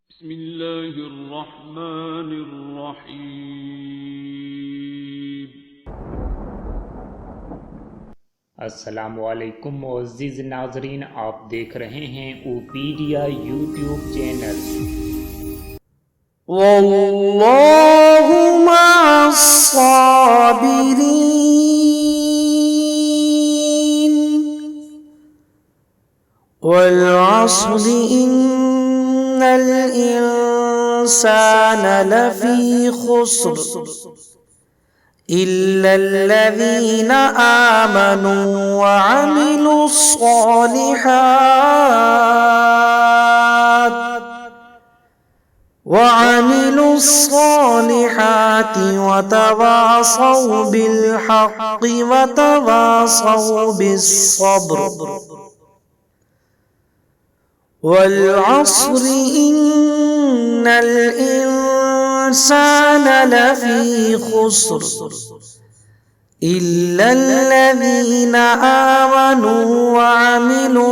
بسم الله الرحمن الرحیم۔ अस्सलामुअलैकुम मुअज़्ज़िज़ नाज़रीन, आप देख रहे हैं ओपीडिया यूट्यूब चैनल। वल्लाहु मअस्साबिरीन वल अस्रि इन्नल इंसान लफी खुस्र इल्लल्लज़ीना आमनू व अमिलुस الصالحات وتواصوا بالحق وتواصوا بالصبر والعصر إن الإنسان لفي خسر إلا الذين آمنوا وعملوا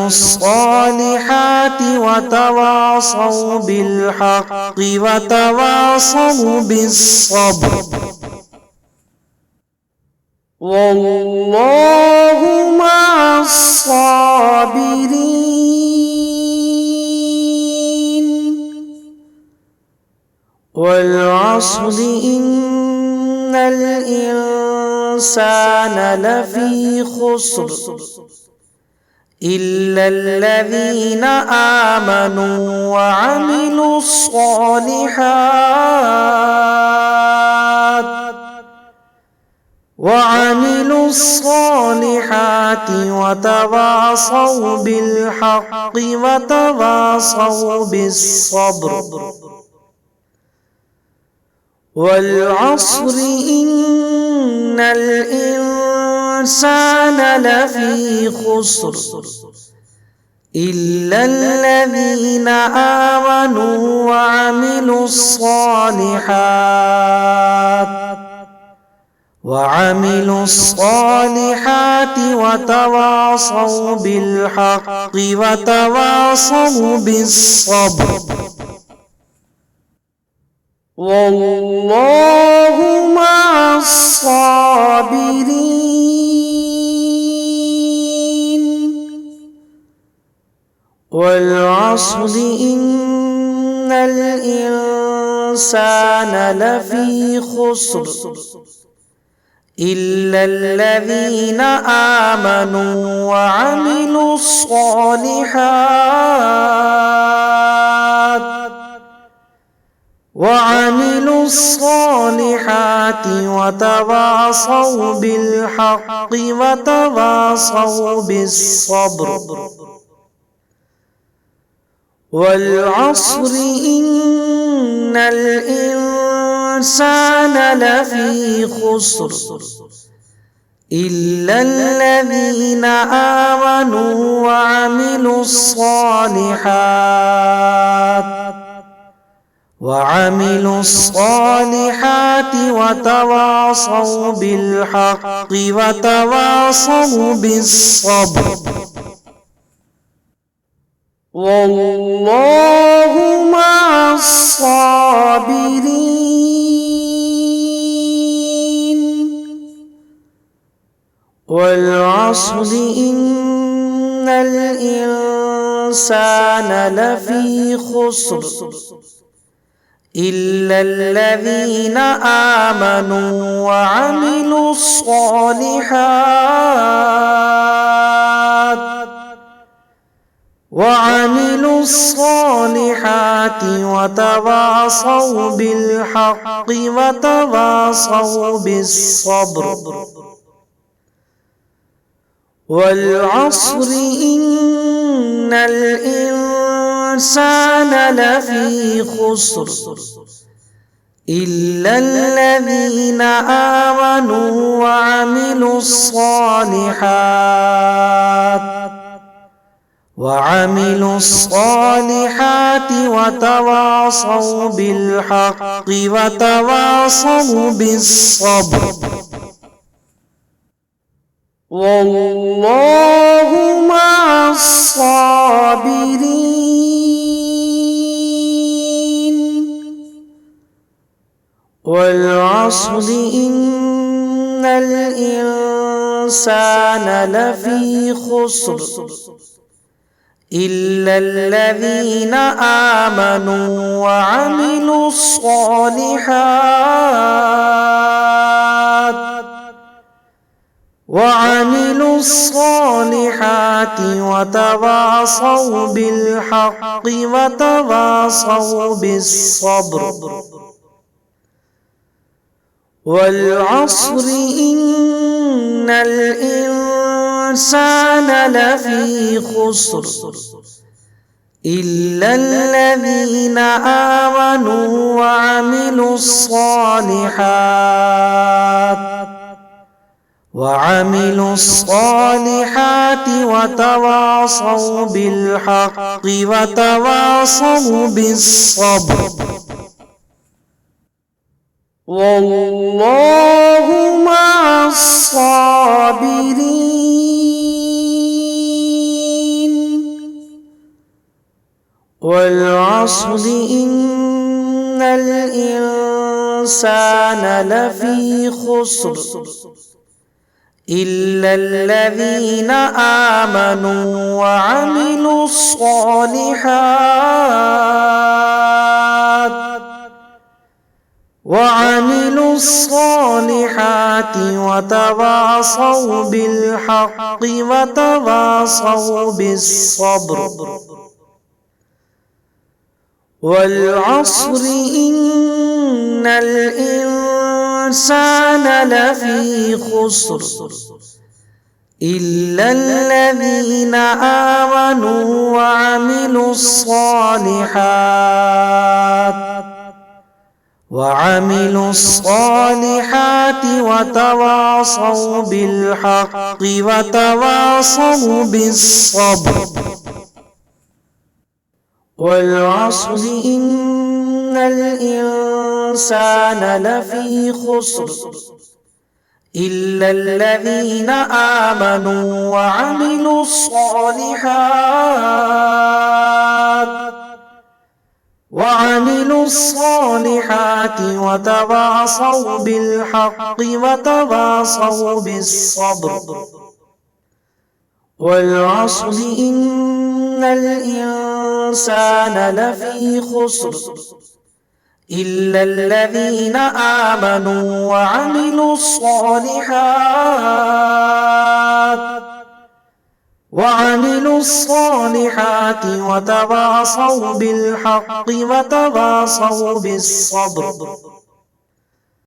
الصالحات وتواصوا بالحق وتواصوا بالصبر والله مع الصابرين والعصر إن الإنسان لفي خسر إلا الذين آمنوا وعملوا الصالحات وتواصوا بالحق وتواصوا بالصبر والعصر إن الإنسان لفي خسر إلا الذين آمنوا وعملوا الصالحات وتواصوا بالحق وتواصوا بالصبر والله مع الصابرين والعصر إن الإنسان لفي خسر إلا الذين آمنوا وعملوا الصالحات وتواصوا بالحق وتواصوا بالصبر والعصر إن الإنسان لفي خسر إلا الذين آمنوا وعملوا الصالحات وتواصوا بالحق وتواصوا بالصبر والله مع الصابرين والعصر إن الإنسان لفي خسر إلا الذين آمنوا وعملوا الصالحات وتواصوا بالحق وتواصوا بالصبر والعصر إن الإنسان لفي خسر إلا الذين آمنوا وعملوا الصالحات وتواصوا بالحق وتواصوا بالصبر والله الصابرين والعصر إن الإنسان لفي خسر إلا الذين آمنوا وعملوا الصالحات وتواصوا بالحق وتواصوا بالصبر والعصر إن الإنسان لفي خسر إلا الذين آمنوا وعملوا الصالحات وتواصوا بالحق وتواصوا بالصبر والله مع الصابرين والعصر إن الإنسان لفي خسر إلا الذين آمنوا وعملوا الصالحات وتواصوا بالحق وتواصوا بالصبر والعصر إن الإنسان لفي خسر إلا الذين آمنوا وعملوا الصالحات وتواصوا بالحق وتواصوا بالصبر والعصر إن الإنسان لفي خسر إلا الذين آمنوا وعملوا الصالحات وتواصوا بالحق وتواصوا بالصبر والعصر إن الإنسان لفي خسر إلا الذين آمنوا وعملوا الصالحات وتواصوا بالحق وتواصوا بالصبر